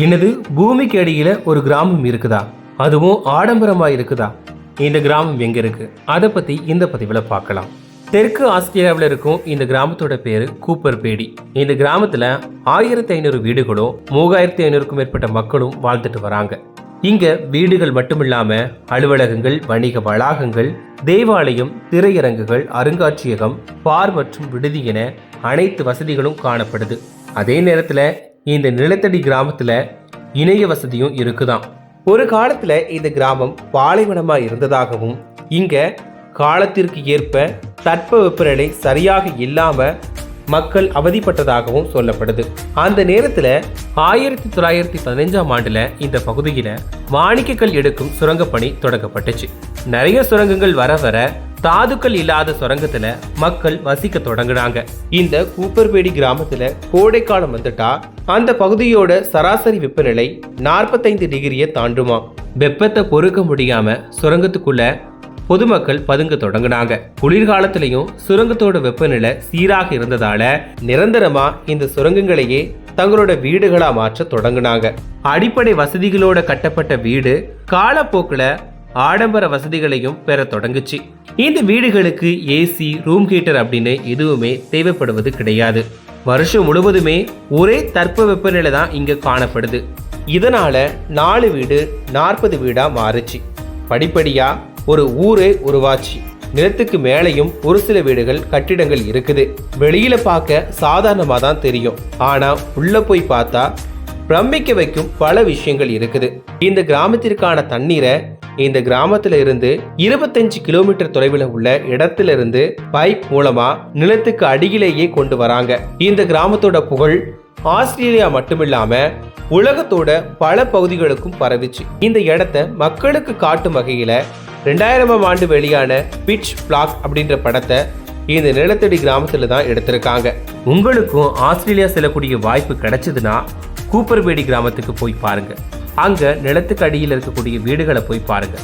என்னது, பூமிக்கு அடியில ஒரு கிராமம் இருக்குதா? அதுவும் ஆடம்பரமா இருக்குதா? இந்த கிராமம் எங்க இருக்கு? அதை பத்தி இந்த பதிவுல பார்க்கலாம். தெற்கு ஆஸ்திரேலியாவில் இருக்கும் இந்த கிராமத்தோட பேரு கூப்பர்பேடி. இந்த கிராமத்துல 1500 வீடுகளும் 3500க்கும் மேற்பட்ட மக்களும் வாழ்ந்துட்டு வராங்க. இங்க வீடுகள் மட்டுமில்லாம அலுவலகங்கள், வணிக வளாகங்கள், தேவாலயம், திரையரங்குகள், அருங்காட்சியகம், பார் மற்றும் விடுதி என அனைத்து வசதிகளும் காணப்படுது. அதே நேரத்துல இந்த நிலத்தடி கிராமத்துல இணைய வசதியும் இருக்குதாம். ஒரு காலத்துல இந்த கிராமம் பாலைவனமா இருந்ததாகவும், இங்க காலத்திற்கு ஏற்ப தட்பவெப்பநிலை சரியாக இல்லாம மக்கள் அவதிப்பட்டதாகவும் சொல்லப்படுது. அந்த நேரத்துல 1915ஆம் ஆண்டுல இந்த பகுதியில மாணிக்கக்கல் எடுக்கும் சுரங்க பணி தொடங்கப்பட்டுச்சு. நிறைய சுரங்கங்கள் வர வர தாதுக்கள் இல்லாத சுரங்கத்துல மக்கள் வசிக்க தொடங்கினாங்க. இந்த கூப்பர்பேடி கிராமத்துல கோடைக்காலம் வந்துட்டா அந்த பகுதியோட சராசரி வெப்பநிலை 45 டிகிரியை தாண்டுமா. வெப்பத்தை பொறுக்க முடியாம சுரங்கத்துக்குள்ள பொதுமக்கள் பதுங்க தொடங்கினாங்க. குளிர்காலத்திலையும் சுரங்கத்தோட வெப்பநிலை சீராக இருந்ததால நிரந்தரமா இந்த சுரங்கங்களையே தங்களோட வீடுகளா மாற்ற தொடங்கினாங்க. அடிப்படை வசதிகளோட கட்டப்பட்ட வீடு காலப்போக்குல ஆடம்பர வசதிகளையும் பெற தொடங்குச்சு. இந்த வீடுகளுக்கு ஏசி, ரூம் ஹீட்டர் அப்படின்னு எதுவுமே தேவைப்படுவது கிடையாது. வருஷம் முழுவதுமே ஒரே தட்பவெப்பநிலை தான் இங்க காணப்படுது. இதனால 4 வீடு 40 வீடா மாறுச்சு. படிப்படியா ஒரு ஊரே உருவாச்சு. நிலத்துக்கு மேலையும் ஒரு சில வீடுகள், கட்டிடங்கள் இருக்குது. வெளியில பார்க்க சாதாரணமா தான் தெரியும், ஆனா உள்ள போய் பார்த்தா பிரமிக்க வைக்கும் பல விஷயங்கள் இருக்குது. இந்த கிராமத்திற்கான தண்ணீரை இந்த கிராமத்துல இருந்து 25 கிலோமீட்டர் தொலைவில் உள்ள இடத்துல இருந்து பைப் மூலமா நிலத்துக்கு அடியிலேயே கொண்டு வராங்க. இந்த கிராமத்தோட புகழ் ஆஸ்திரேலியா மட்டுமில்லாம உலகத்தோட பல பகுதிகளுக்கும் பரவிச்சு. இந்த இடத்த மக்களுக்கு காட்டும் வகையில 2000ஆம் ஆண்டு வெளியான பிட்ச் பிளாக் அப்படின்ற படத்தை இந்த நிலத்தடி கிராமத்துல தான் எடுத்திருக்காங்க. உங்களுக்கும் ஆஸ்திரேலியா செல்லக்கூடிய வாய்ப்பு கிடைச்சதுன்னா கூப்பர்பேடி கிராமத்துக்கு போய் பாருங்க. அங்க நிலத்துக்கு அடியில் இருக்கக்கூடிய வீடுகளை போய் பாருங்க.